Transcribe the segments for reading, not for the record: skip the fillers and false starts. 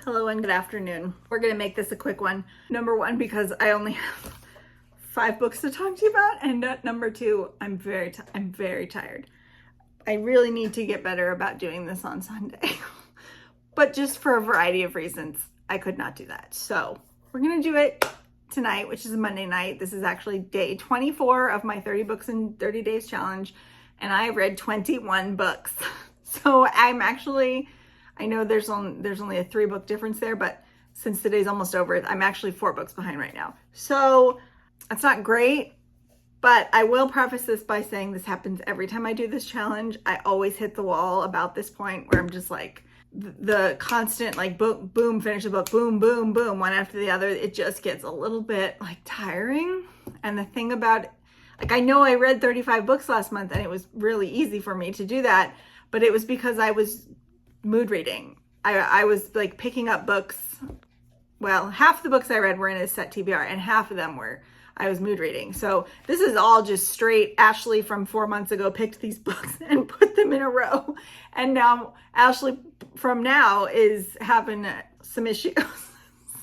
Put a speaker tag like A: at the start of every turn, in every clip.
A: Hello and good afternoon. We're gonna make this a quick one. Number one, because I only have 5 books to talk to you about, and number two, I'm very tired. I really need to get better about doing this on Sunday, but just for a variety of reasons, I could not do that. So we're gonna do it tonight, which is a Monday night. This is actually day 24 of my 30 books in 30 days challenge, and I read 21 books. So I know there's only a 3-book difference there, but since today's almost over, I'm actually 4 books behind right now. So it's not great, but I will preface this by saying this happens every time I do this challenge. I always hit the wall about this point where I'm just like, the constant like boom, finish the book, boom, boom, boom, one after the other. It just gets a little bit like tiring. And the thing about, like, I know I read 35 books last month and it was really easy for me to do that, but it was because I was mood reading. I was like picking up books. Well, half the books I read were in a set TBR and half of them were I was mood reading. So this is all just straight. Ashley from 4 months ago picked these books and put them in a row. And now Ashley from now is having some issues.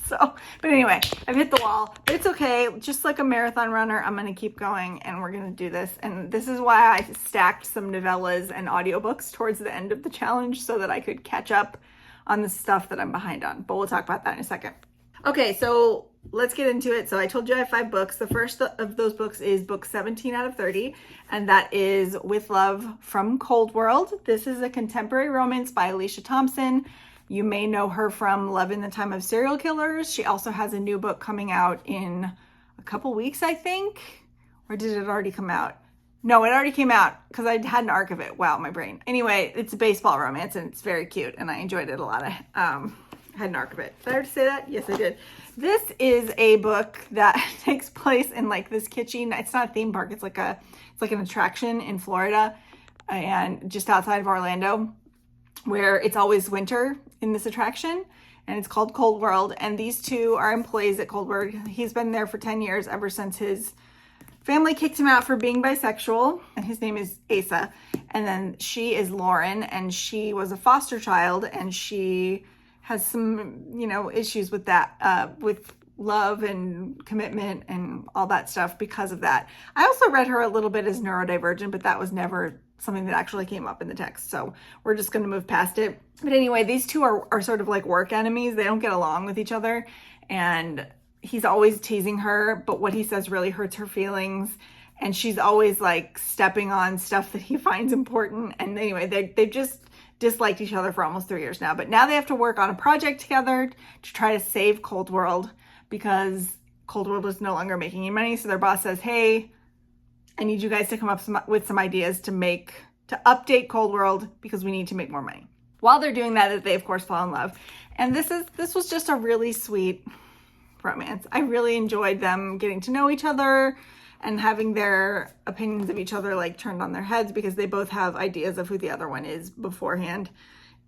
A: So, but anyway, I've hit the wall, but it's okay. Just like a marathon runner, I'm going to keep going and we're going to do this. And this is why I stacked some novellas and audiobooks towards the end of the challenge so that I could catch up on the stuff that I'm behind on. But we'll talk about that in a second. Okay, so let's get into it. So I told you I have 5 books. The first of those books is book 17 out of 30, and that is With Love from Cold World. This is a contemporary romance by Alicia Thompson. You may know her from Love in the Time of Serial Killers. She also has a new book coming out in a couple weeks, I think. Or did it already come out? No, it already came out because I had an arc of it. Wow, my brain. Anyway, it's a baseball romance and it's very cute and I enjoyed it a lot. I had an arc of it. Did I already say that? Yes, I did. This is a book that takes place in like this kitschy, it's not a theme park. It's like an attraction in Florida and just outside of Orlando, where it's always winter in this attraction, and it's called Cold World. And these two are employees at Cold World. He's been there for 10 years, ever since his family kicked him out for being bisexual, and his name is Asa. And then she is Lauren, and she was a foster child, and she has some, issues with that, with love and commitment and all that stuff because of that. I also read her a little bit as neurodivergent, but that was never something that actually came up in the text. So we're just going to move past it. But anyway, these two are sort of like work enemies. They don't get along with each other. And he's always teasing her, but what he says really hurts her feelings. And she's always like stepping on stuff that he finds important. And anyway, they've just disliked each other for almost 3 years now. But now they have to work on a project together to try to save Cold World because Cold World is no longer making any money. So their boss says, hey, I need you guys to come up with some ideas to update Cold World because we need to make more money. While they're doing that, they of course fall in love. And this was just a really sweet romance. I really enjoyed them getting to know each other and having their opinions of each other like turned on their heads because they both have ideas of who the other one is beforehand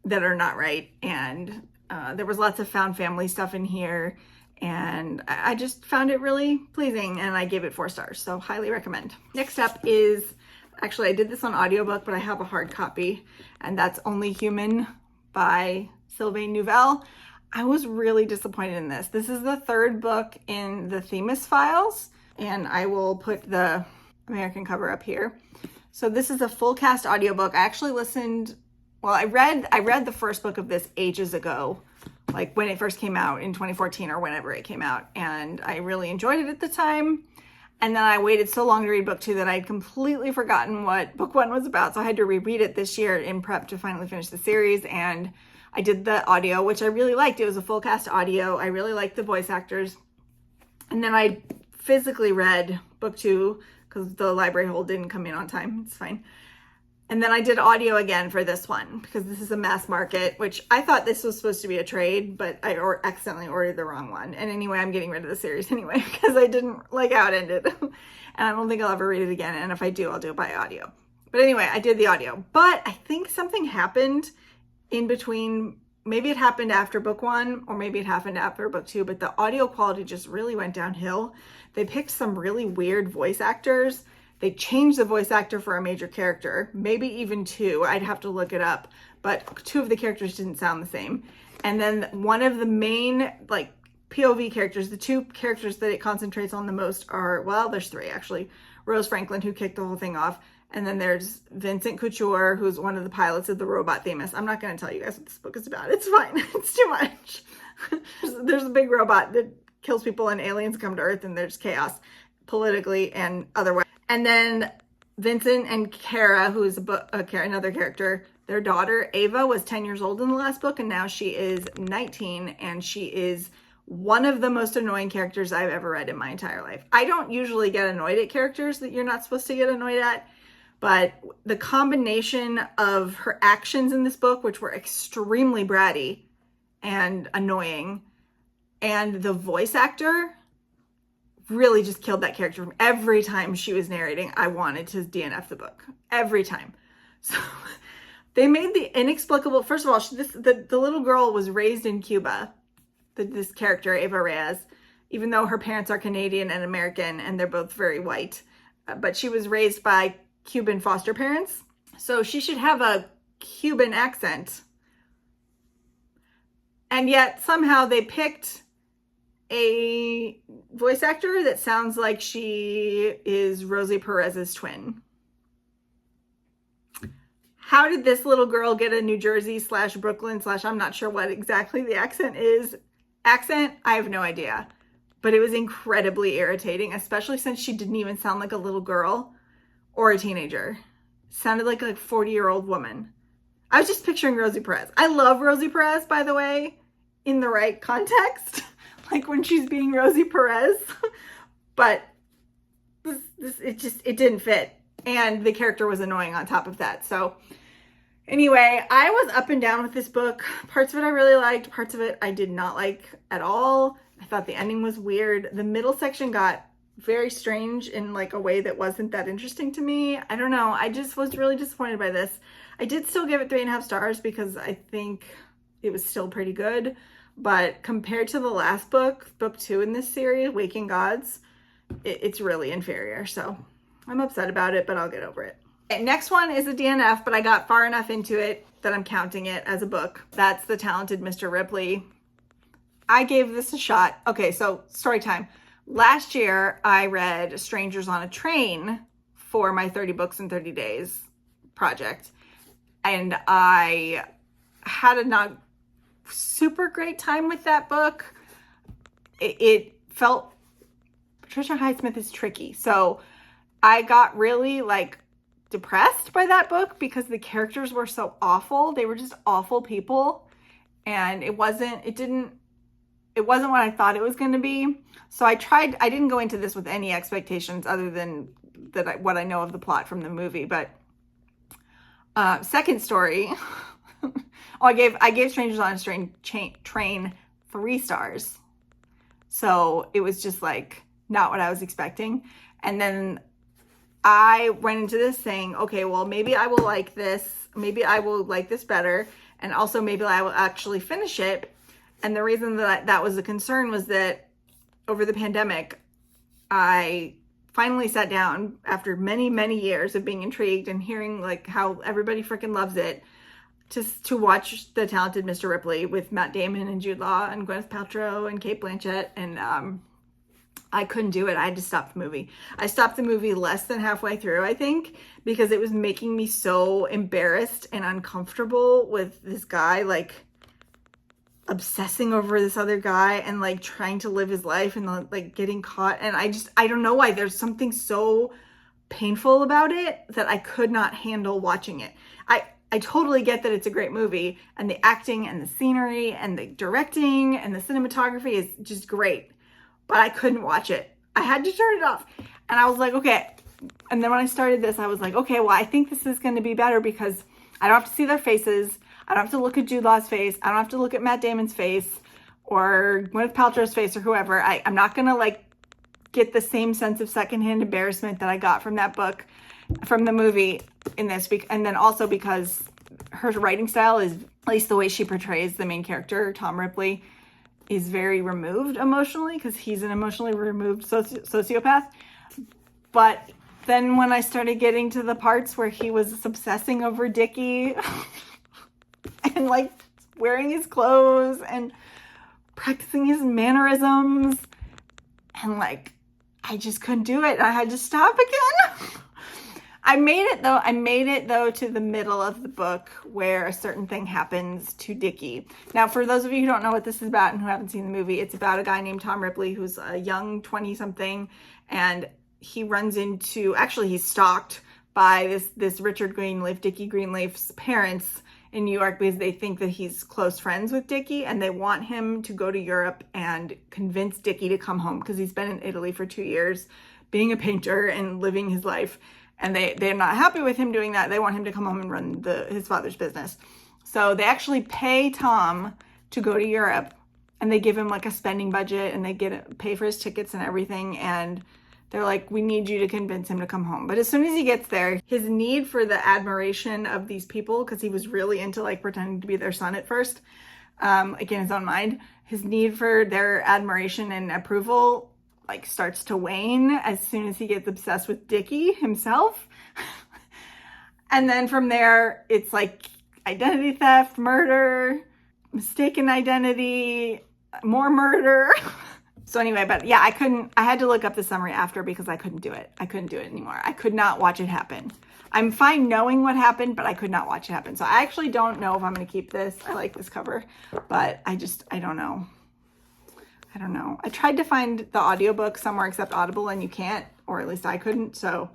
A: that are not right. And there was lots of found family stuff in here. And I just found it really pleasing and I gave it 4 stars. So highly recommend. Next up is, actually I did this on audiobook, but I have a hard copy, and that's Only Human by Sylvain Neuvel. I was really disappointed in this. This is the 3rd book in the Themis files, and I will put the American cover up here. So this is a full cast audiobook. I actually I read the first book of this ages ago, like when it first came out in 2014 or whenever it came out. And I really enjoyed it at the time. And then I waited so long to read book 2 that I'd completely forgotten what book 1 was about. So I had to reread it this year in prep to finally finish the series. And I did the audio, which I really liked. It was a full cast audio. I really liked the voice actors. And then I physically read book 2 because the library hold didn't come in on time. It's fine. And then I did audio again for this one because this is a mass market, which I thought this was supposed to be a trade, but I accidentally ordered the wrong one. And anyway, I'm getting rid of the series anyway because I didn't like how it ended. And I don't think I'll ever read it again. And if I do, I'll do it by audio. But anyway, I did the audio. But I think something happened in between. Maybe it happened after book 1 or maybe it happened after book 2, but the audio quality just really went downhill. They picked some really weird voice actors. They changed the voice actor for a major character, maybe even 2. I'd have to look it up, but 2 of the characters didn't sound the same. And then one of the main like POV characters, the two characters that it concentrates on the most are, well, there's three actually. Rose Franklin, who kicked the whole thing off. And then there's Vincent Couture, who's one of the pilots of the robot Themis. I'm not going to tell you guys what this book is about. It's fine. It's too much. There's a big robot that kills people and aliens come to Earth and there's chaos politically and otherwise. And then Vincent and Kara, who is another character, their daughter Ava was 10 years old in the last book and now she is 19 and she is one of the most annoying characters I've ever read in my entire life. I don't usually get annoyed at characters that you're not supposed to get annoyed at. But the combination of her actions in this book, which were extremely bratty and annoying, and the voice actor really just killed that character. Every time she was narrating, I wanted to DNF the book. Every time. So they made the inexplicable... First of all, the little girl was raised in Cuba. This character, Ava Reyes, even though her parents are Canadian and American, and they're both very white. But she was raised by Cuban foster parents, so she should have a Cuban accent, and yet somehow they picked a voice actor that sounds like she is Rosie Perez's twin. How did this little girl get a New Jersey / Brooklyn / I'm not sure what exactly the accent is? I have no idea, but it was incredibly irritating, especially since she didn't even sound like a little girl or a teenager. Sounded like a 40-year-old woman. I was just picturing Rosie Perez. I love Rosie Perez, by the way, in the right context, like when she's being Rosie Perez, but it didn't fit. And the character was annoying on top of that. So anyway, I was up and down with this book. Parts of it I really liked, parts of it I did not like at all. I thought the ending was weird. The middle section got very strange in like a way that wasn't that interesting to me. I don't know. I just was really disappointed by this. I did still give it 3.5 stars because I think it was still pretty good. But compared to the last book, book 2 in this series, Waking Gods, it's really inferior. So I'm upset about it, but I'll get over it. Okay, next one is a DNF, but I got far enough into it that I'm counting it as a book. That's The Talented Mr. Ripley. I gave this a shot. Okay, so story time. Last year, I read Strangers on a Train for my 30 Books in 30 Days project. And I had a not super great time with that book. It felt... Patricia Highsmith is tricky. So I got really like depressed by that book because the characters were so awful. They were just awful people. And it wasn't what I thought it was going to be. So I didn't go into this with any expectations other than what I know of the plot from the movie. But second story, I gave Strangers on a Train 3 stars. So it was just like not what I was expecting. And then I went into this saying, okay, well, maybe I will like this. Maybe I will like this better. And also maybe I will actually finish it. And the reason that was a concern was that over the pandemic, I finally sat down after many, many years of being intrigued and hearing like how everybody freaking loves it to watch The Talented Mr. Ripley with Matt Damon and Jude Law and Gwyneth Paltrow and Cate Blanchett. And I couldn't do it. I had to stop the movie. I stopped the movie less than halfway through, I think, because it was making me so embarrassed and uncomfortable with this guy, like, obsessing over this other guy and like trying to live his life and like getting caught. And I don't know why, there's something so painful about it that I could not handle watching it. I totally get that it's a great movie and the acting and the scenery and the directing and the cinematography is just great, but I couldn't watch it. I had to turn it off and I was like, okay. And then when I started this, I was like, okay, well, I think this is going to be better because I don't have to see their faces. I don't have to look at Jude Law's face. I don't have to look at Matt Damon's face or Gwyneth Paltrow's face or whoever. I'm not going to like get the same sense of secondhand embarrassment that I got from that book, from the movie in this week. And then also because her writing style is, at least the way she portrays the main character, Tom Ripley, is very removed emotionally because he's an emotionally removed sociopath. But then when I started getting to the parts where he was obsessing over Dickie and like wearing his clothes and practicing his mannerisms. And like, I just couldn't do it. I had to stop again. I made it though to the middle of the book where a certain thing happens to Dickie. Now, for those of you who don't know what this is about and who haven't seen the movie, it's about a guy named Tom Ripley who's a young 20-something, and he runs into, actually he's stalked by this Richard Greenleaf, Dickie Greenleaf's parents in New York, because they think that he's close friends with Dickie and they want him to go to Europe and convince Dickie to come home because he's been in Italy for 2 years being a painter and living his life. And they're not happy with him doing that. They want him to come home and run his father's business. So they actually pay Tom to go to Europe, and they give him like a spending budget, and they pay for his tickets and everything. And they're like, we need you to convince him to come home. But as soon as he gets there, his need for the admiration of these people, because he was really into like pretending to be their son at first, like in his own mind, his need for their admiration and approval like starts to wane as soon as he gets obsessed with Dickie himself. And then from there, it's like identity theft, murder, mistaken identity, more murder. So anyway, but yeah, I had to look up the summary after because I couldn't do it. I couldn't do it anymore. I could not watch it happen. I'm fine knowing what happened, but I could not watch it happen. So I actually don't know if I'm going to keep this. I like this cover, but I don't know. I don't know. I tried to find the audiobook somewhere except Audible, and you can't, or at least I couldn't. So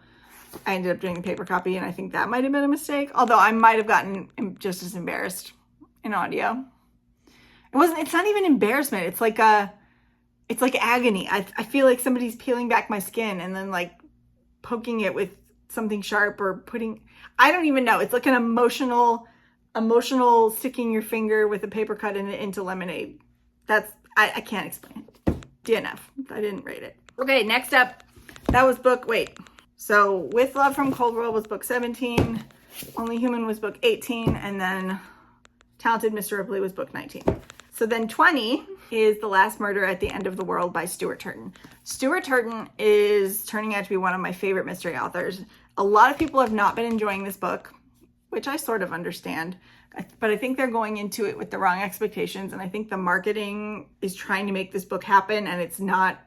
A: I ended up doing the paper copy, and I think that might have been a mistake. Although I might have gotten just as embarrassed in audio. It's not even embarrassment. It's like agony. I feel like somebody's peeling back my skin and then like poking it with something sharp or I don't even know. It's like an emotional sticking your finger with a paper cut in it into lemonade. I can't explain it. DNF. I didn't rate it. Okay, next up, that was so With Love from Cold World was book 17, Only Human was book 18, and then Talented Mr. Ripley was book 19. So then 20 is The Last Murder at the End of the World by Stuart Turton. Stuart Turton is turning out to be one of my favorite mystery authors. A lot of people have not been enjoying this book, which I sort of understand. But I think they're going into it with the wrong expectations, and I think the marketing is trying to make this book happen, and it's not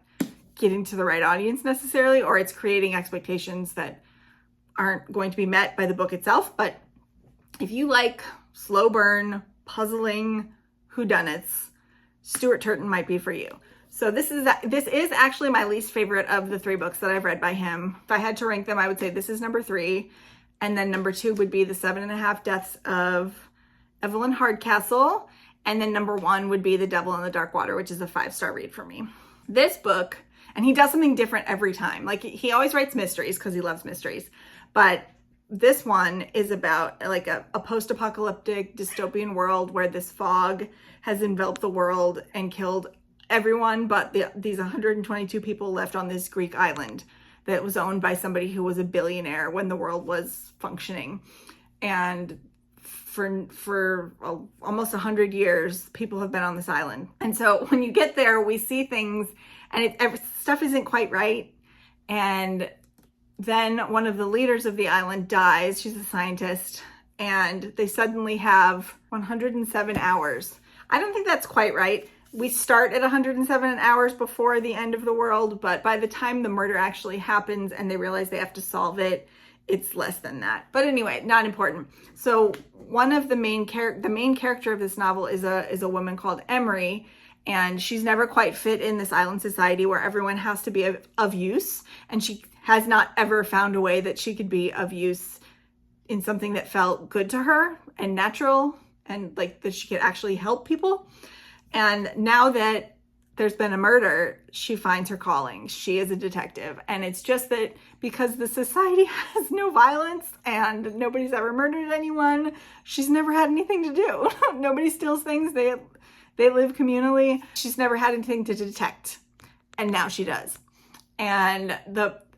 A: getting to the right audience necessarily, or it's creating expectations that aren't going to be met by the book itself. But if you like slow burn, puzzling whodunits, Stuart Turton might be for you. So this is actually my least favorite of the 3 books that I've read by him. If I had to rank them, I would say this is number 3, and then number 2 would be The 7.5 Deaths of Evelyn Hardcastle, and then number 1 would be The Devil in the Dark Water, which is a 5-star read for me. This book, and he does something different every time. Like, he always writes mysteries because he loves mysteries, but this one is about like a post-apocalyptic dystopian world where this fog has enveloped the world and killed everyone but these 122 people left on this Greek island that was owned by somebody who was a billionaire when the world was functioning. And for almost 100 years, people have been on this island. And so when you get there, we see things and stuff isn't quite right. And then one of the leaders of the island dies. She's a scientist, and they suddenly have 107 hours. I don't think that's quite right. We start at 107 hours before the end of the world, but by the time the murder actually happens and they realize they have to solve it, it's less than that. But anyway, not important. So one of the main character of this novel is a woman called Emery, and she's never quite fit in this island society where everyone has to be of use, and she has not ever found a way that she could be of use in something that felt good to her and natural, and like that she could actually help people. And now that there's been a murder, she finds her calling. She is a detective. And it's just that because the society has no violence and nobody's ever murdered anyone, she's never had anything to do. Nobody steals things. They live communally. She's never had anything to detect. And now she does. And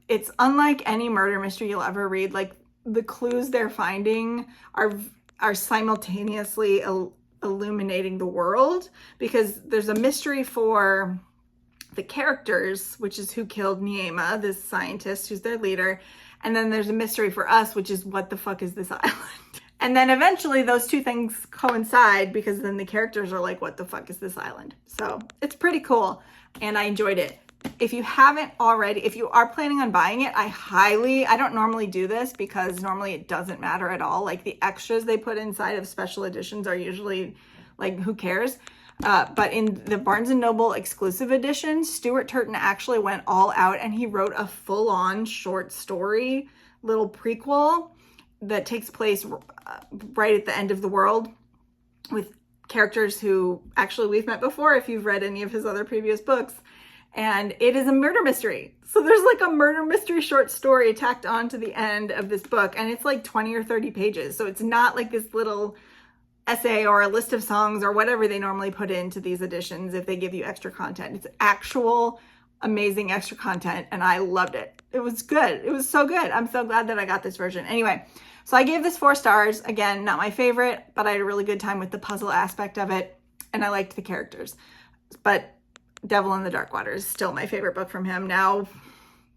A: it's unlike any murder mystery you'll ever read. Like, the clues they're finding are simultaneously illuminating the world, because there's a mystery for the characters, which is who killed Niema, this scientist who's their leader, and then there's a mystery for us, which is what the fuck is this island? And then eventually those two things coincide because then the characters are like, what the fuck is this island? So it's pretty cool and I enjoyed it. If you haven't already, if you are planning on buying it, I don't normally do this because normally it doesn't matter at all. Like the extras they put inside of special editions are usually like, who cares? But in the Barnes & Noble exclusive edition, Stuart Turton actually went all out and he wrote a full-on short story, little prequel that takes place right at the end of the world with characters who actually we've met before if you've read any of his other previous books. And it is a murder mystery. So there's like a murder mystery short story tacked on to the end of this book. And it's like 20 or 30 pages. So it's not like this little essay or a list of songs or whatever they normally put into these editions if they give you extra content. It's actual amazing extra content and I loved it. It was good. It was so good. I'm so glad that I got this version. Anyway, so I gave this 4 stars. Again, not my favorite, but I had a really good time with the puzzle aspect of it and I liked the characters. But Devil in the Dark Water is still my favorite book from him. Now,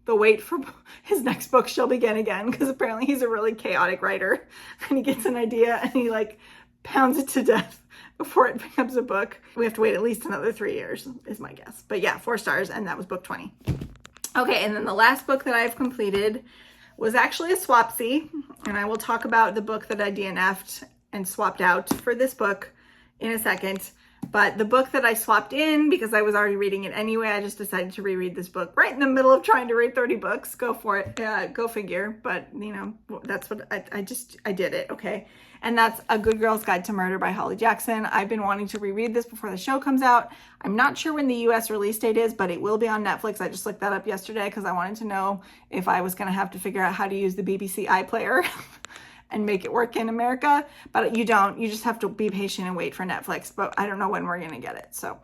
A: the wait for his next book shall begin again because apparently he's a really chaotic writer and he gets an idea and he like pounds it to death before it becomes a book. We have to wait at least another 3 years is my guess. But yeah, 4 stars and that was book 20. Okay, and then the last book that I've completed was actually a swapsy, and I will talk about the book that I DNF'd and swapped out for this book in a second. But the book that I swapped in, because I was already reading it anyway, I just decided to reread this book right in the middle of trying to read 30 books. Go for it. Go figure. But, you know, that's what I did it. Okay. And that's A Good Girl's Guide to Murder by Holly Jackson. I've been wanting to reread this before the show comes out. I'm not sure when the US release date is, but it will be on Netflix. I just looked that up yesterday because I wanted to know if I was going to have to figure out how to use the BBC iPlayer and make it work in America. But you don't. You just have to be patient and wait for Netflix. But I don't know when we're going to get it. So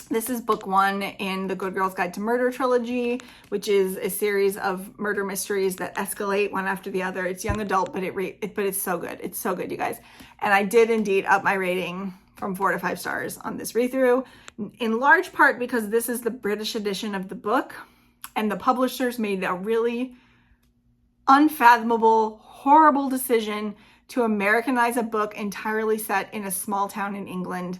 A: this is book 1 in the Good Girl's Guide to Murder trilogy, which is a series of murder mysteries that escalate one after the other. It's young adult, but it's so good. It's so good, you guys. And I did indeed up my rating from 4 to 5 stars on this read-through, in large part because this is the British edition of the book, and the publishers made a really unfathomable, horrible decision to Americanize a book entirely set in a small town in England.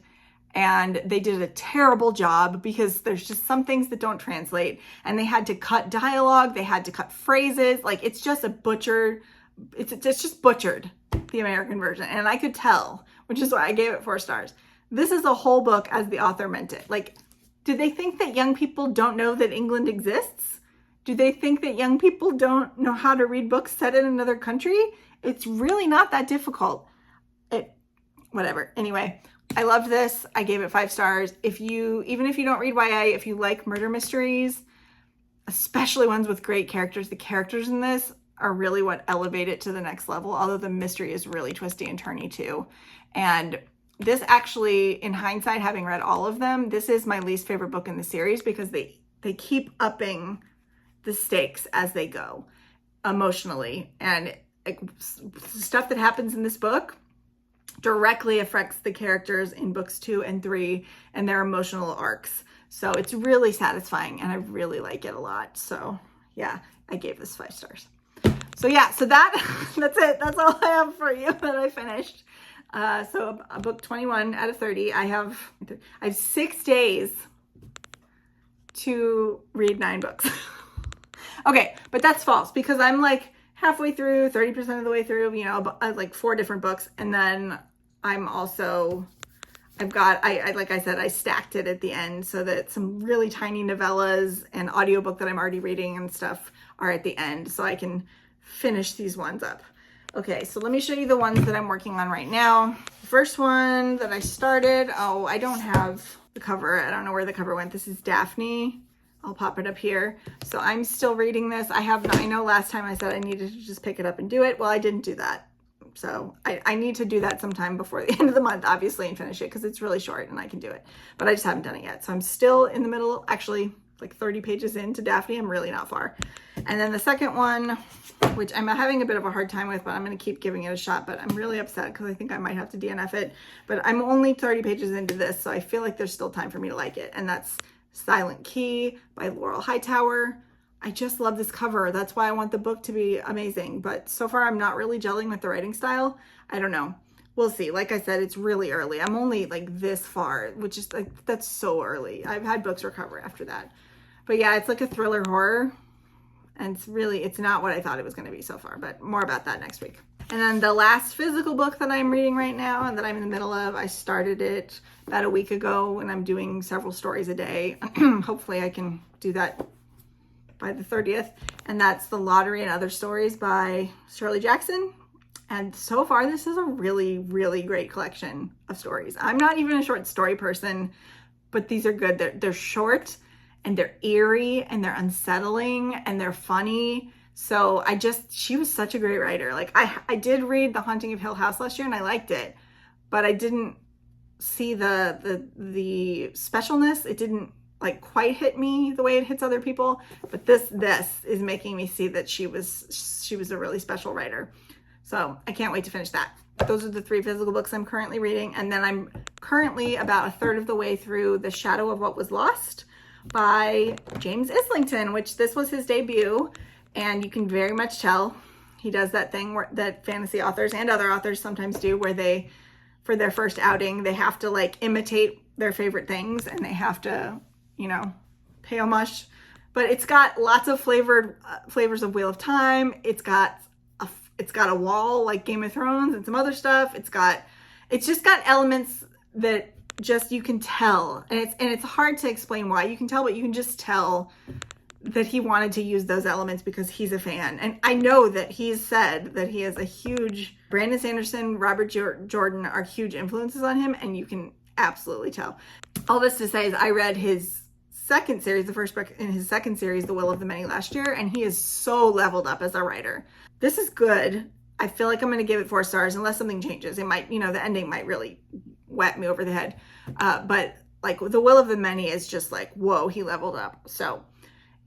A: And they did a terrible job because there's just some things that don't translate, and they had to cut dialogue, they had to cut phrases. Like it's just it's just butchered, the American version. And I could tell, which is why I gave it 4 stars. This is a whole book as the author meant it. Like, do they think that young people don't know that England exists? Do they think that young people don't know how to read books set in another country? It's really not that difficult. Whatever. Anyway, I loved this. I gave it 5 stars. Even if you don't read YA, if you like murder mysteries, especially ones with great characters, the characters in this are really what elevate it to the next level, although the mystery is really twisty and turny too. And this actually, in hindsight, having read all of them, this is my least favorite book in the series because they keep upping the stakes as they go emotionally. And stuff that happens in this book directly affects the characters in books 2 and 3 and their emotional arcs. So it's really satisfying and I really like it a lot. So yeah, I gave this 5 stars. So yeah, so that's it. That's all I have for you that I finished. So a book 21 out of 30. I have 6 days to read 9 books. Okay, but that's false because I'm like halfway through, 30% of the way through, you know, like 4 different books. And then I'm also, like I said, I stacked it at the end so that some really tiny novellas and audiobook that I'm already reading and stuff are at the end so I can finish these ones up. Okay, so let me show you the ones that I'm working on right now. The first one that I started, I don't have the cover. I don't know where the cover went. This is Daphne. I'll pop it up here. So I'm still reading this. I know last time I said I needed to just pick it up and do it. Well, I didn't do that. So I need to do that sometime before the end of the month, obviously, and finish it because it's really short and I can do it. But I just haven't done it yet. So I'm still in the middle, actually like 30 pages into Daphne. I'm really not far. And then the second one, which I'm having a bit of a hard time with, but I'm going to keep giving it a shot. But I'm really upset because I think I might have to DNF it. But I'm only 30 pages into this, so I feel like there's still time for me to like it. And that's Silent Key by Laurel Hightower. I just love this cover. That's why I want the book to be amazing. But so far I'm not really gelling with the writing style. I don't know. We'll see. Like I said, it's really early. I'm only like this far, which is like, that's so early. I've had books recover after that. But yeah, it's like a thriller horror. And it's not what I thought it was going to be so far, but more about that next week. And then the last physical book that I'm reading right now and that I'm in the middle of, I started it about a week ago and I'm doing several stories a day. Hopefully I can do that by the 30th. And that's The Lottery and Other Stories by Shirley Jackson. And so far, this is a really, really great collection of stories. I'm not even a short story person, but these are good. They're short and they're eerie and they're unsettling and they're funny. So she was such a great writer. Like I did read The Haunting of Hill House last year and I liked it, but I didn't see the specialness. It didn't like quite hit me the way it hits other people. But this is making me see that she was a really special writer. So I can't wait to finish that. Those are the 3 physical books I'm currently reading. And then I'm currently about a third of the way through The Shadow of What Was Lost by James Islington, which this was his debut. And you can very much tell he does that thing that fantasy authors and other authors sometimes do, where for their first outing, they have to like imitate their favorite things and they have to, pay homage. But it's got lots of flavors of Wheel of Time. It's got a wall like Game of Thrones and some other stuff. It's just got elements that just you can tell, and it's hard to explain why you can tell, but you can just tell that he wanted to use those elements because he's a fan. And I know that he's said that he has a huge Brandon Sanderson, Robert Jordan are huge influences on him, and you can absolutely tell. All this to say is I read his second series, the first book in his second series, The Will of the Many, last year, and he is so leveled up as a writer. This is good. I feel like I'm going to give it 4 stars unless something changes. It might, the ending might really whack me over the head. But like The Will of the Many is just like, whoa, he leveled up. So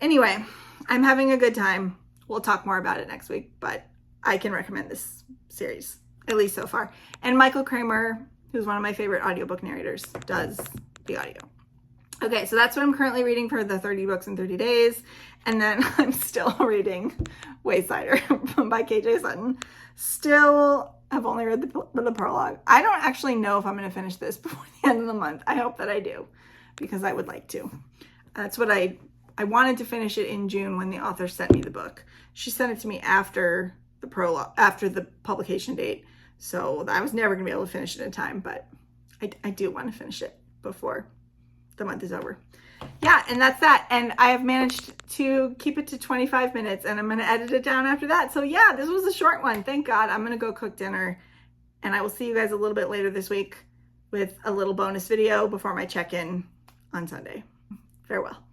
A: anyway, I'm having a good time. We'll talk more about it next week, but I can recommend this series, at least so far. And Michael Kramer, who's one of my favorite audiobook narrators, does the audio. Okay, so that's what I'm currently reading for the 30 books in 30 days. And then I'm still reading Waysider by KJ Sutton. Still have only read the prologue. I don't actually know if I'm going to finish this before the end of the month. I hope that I do, because I would like to. That's what I wanted to finish it in June when the author sent me the book. She sent it to me after the prologue, after the publication date. So I was never going to be able to finish it in time, but I do want to finish it before the month is over. Yeah, and that's that. And I have managed to keep it to 25 minutes and I'm going to edit it down after that. So yeah, this was a short one. Thank God. I'm going to go cook dinner and I will see you guys a little bit later this week with a little bonus video before my check-in on Sunday. Farewell.